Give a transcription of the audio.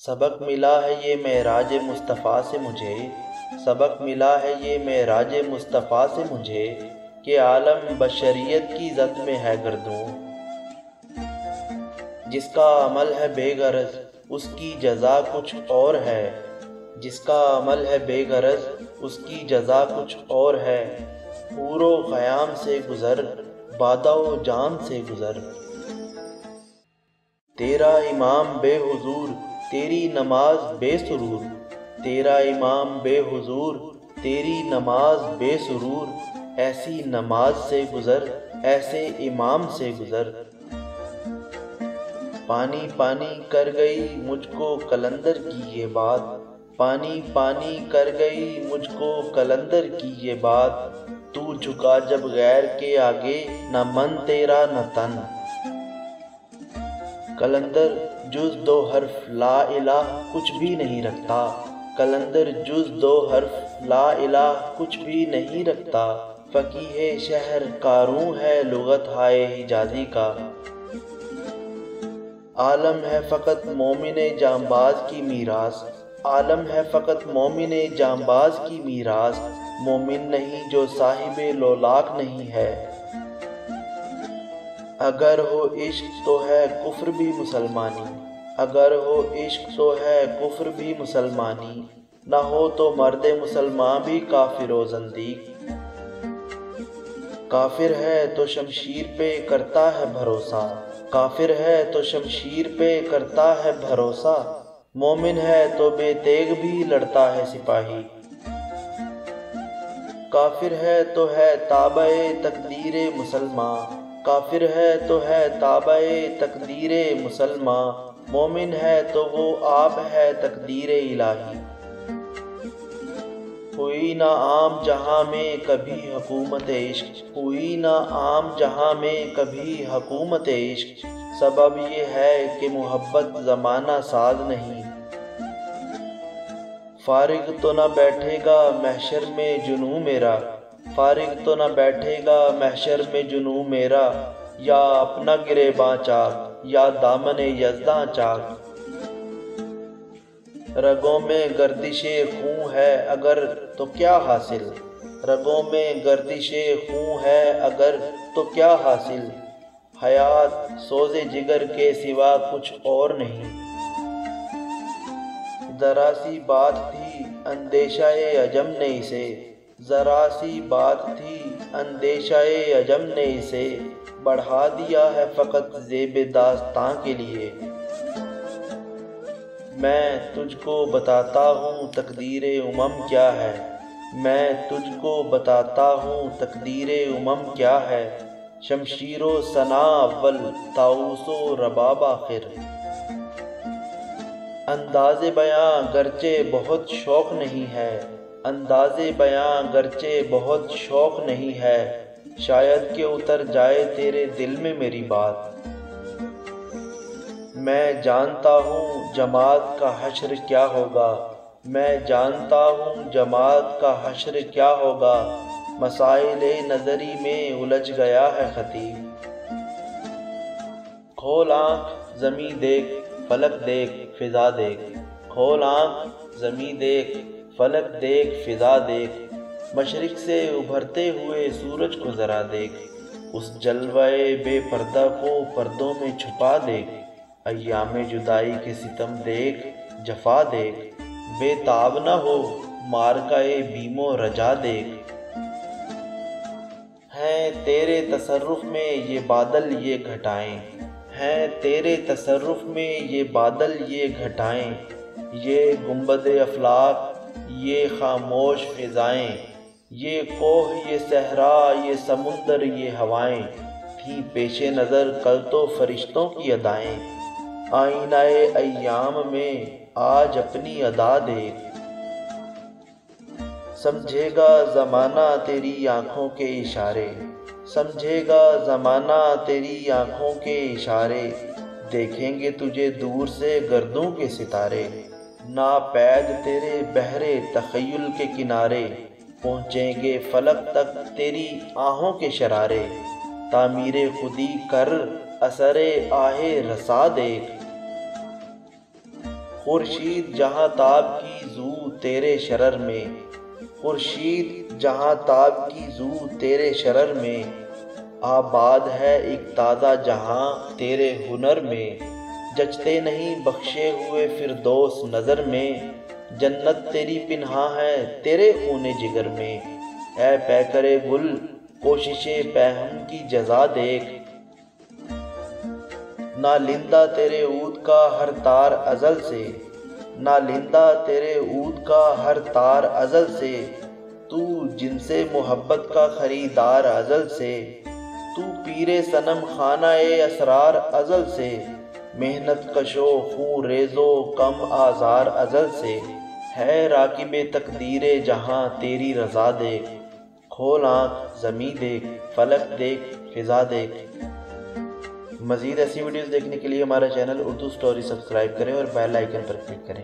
سبق ملا ہے یہ معراج مصطفیٰ سے مجھے، سبق ملا ہے یہ معراج مصطفیٰ سے مجھے، کہ عالم بشریت کی زد میں ہے گردوں۔ جس کا عمل ہے بے غرض اس کی جزا کچھ اور ہے، جس کا عمل ہے بے غرض اس کی جزا کچھ اور ہے۔ حور و خیام سے گزر، بادہ و جام سے گزر۔ تیرا امام بے حضور تیری نماز بے سرور، تیرا امام بے حضور تیری نماز بے سرور۔ ایسی نماز سے گزر، ایسے امام سے گزر۔ پانی پانی کر گئی مجھ کو قلندر کی یہ بات، پانی پانی کر گئی مجھ کو قلندر کی یہ بات۔ تو جھکا جب غیر کے آگے، نہ من تیرا نہ تن۔ قلندر جز دو حرف لا الہ کچھ بھی نہیں رکھتا، قلندر جز دو حرف لا الہ کچھ بھی نہیں رکھتا۔ فقیہ شہر کاروں ہے لغت ہائے حجازی کا۔ عالم ہے فقط مومن جانباز کی میراث، عالم ہے فقط مومن جانباز کی میراث۔ مومن نہیں جو صاحب لولاک نہیں ہے۔ اگر ہو عشق تو ہے کفر بھی مسلمانی، اگر ہو عشق تو ہے کفر بھی مسلمانی۔ نہ ہو تو مرد مسلمان بھی کافر و زندیق۔ کافر ہے تو شمشیر پہ کرتا ہے بھروسہ، کافر ہے تو شمشیر پہ کرتا ہے بھروسہ۔ مومن ہے تو بے تیغ بھی لڑتا ہے سپاہی۔ کافر ہے تو ہے تابع تقدیر مسلمان، کافر ہے تو ہے تابع تقدیر مسلمان۔ مومن ہے تو وہ آپ ہے تقدیر الہی۔ ہوئی نہ عام جہاں میں کبھی حکومت عشق، ہوئی نہ عام جہاں میں کبھی حکومت عشق۔ سبب یہ ہے کہ محبت زمانہ ساز نہیں۔ فارغ تو نہ بیٹھے گا محشر میں جنوں میرا، فارغ تو نہ بیٹھے گا محشر میں جنوں میرا۔ یا اپنا گریباں چاک، یا دامن یزداں چاک۔ رگوں میں گردش خون ہے اگر تو کیا حاصل، رگوں میں گردش خون ہے اگر تو کیا حاصل۔ حیات سوز جگر کے سوا کچھ اور نہیں۔ ذرا سی بات تھی اندیشہ عجم نے اسے، ذرا سی بات تھی اندیشہ عجم نے اسے، بڑھا دیا ہے فقط زیب داستاں کے لیے۔ میں تجھ کو بتاتا ہوں تقدیر امم کیا ہے، میں تجھ کو بتاتا ہوں تقدیر امم کیا ہے۔ شمشیر و ثنا اول، طاؤس و رباب آخر۔ انداز بیاں گرچہ بہت شوق نہیں ہے، انداز بیاں گرچہ بہت شوق نہیں ہے، شاید کہ اتر جائے تیرے دل میں میری بات۔ میں جانتا ہوں جماعت کا حشر کیا ہوگا، میں جانتا ہوں جماعت کا حشر کیا ہوگا۔ مسائل نظری میں الجھ گیا ہے خطیب۔ کھول آنکھ زمیں دیکھ، فلک دیکھ، فضا دیکھ، کھول آنکھ زمیں دیکھ، فلک دیکھ، فضا دیکھ۔ مشرق سے ابھرتے ہوئے سورج کو ذرا دیکھ، اس جلوہ بے پردہ کو پردوں میں چھپا دیکھ۔ ایام جدائی کے ستم دیکھ، جفا دیکھ، بے تاب نہ ہو معرکہ بیم و رجا دیکھ۔ ہیں تیرے تصرف میں یہ بادل یہ گھٹائیں، ہیں تیرے تصرف میں یہ بادل یہ گھٹائیں۔ یہ گنبد افلاک، یہ خاموش فضائیں، یہ کوہ یہ صحرا یہ سمندر یہ ہوائیں، تھی پیش نظر کل تو فرشتوں کی ادائیں۔ آئینہ ایام میں آج اپنی ادا دیکھ، سمجھے گا زمانہ تیری آنکھوں کے اشارے، سمجھے گا زمانہ تیری آنکھوں کے اشارے۔ دیکھیں گے تجھے دور سے گردوں کے ستارے، ناپید تیرے بحر تخیل کے کنارے۔ پہنچیں گے فلک تک تیری آہوں کے شرارے، تعمیر خودی کر اثر آہ رسا دیکھ۔ خورشید جہاں تاب کی زو تیرے شرر میں، خورشید جہاں تاب کی زو تیرے شرر میں، آباد ہے ایک تازہ جہاں تیرے ہنر میں، جچتے نہیں بخشے ہوئے فردوس نظر میں، جنت تیری پنہاں ہے تیرے خون جگر میں، اے پیکر گل کوشش پہم کی جزا دیکھ، نالندہ تیرے عود کا ہر تار ازل سے، نالندہ تیرے عود کا ہر تار ازل سے، تو جن سے محبت کا خریدار ازل سے، تو پیر صنم خانہ اسرار ازل سے، محنت کشو خون ریزو کم آزار ازل سے، ہے راکب تقدیر جہاں تیری رضا دیکھ، کھول آنکھ زمیں دیکھ، فلک دیکھ، فضا دیکھ۔ مزید ایسی ویڈیوز دیکھنے کے لیے ہمارا چینل اردو سٹوری سبسکرائب کریں اور بیل آئیکن پر کلک کریں۔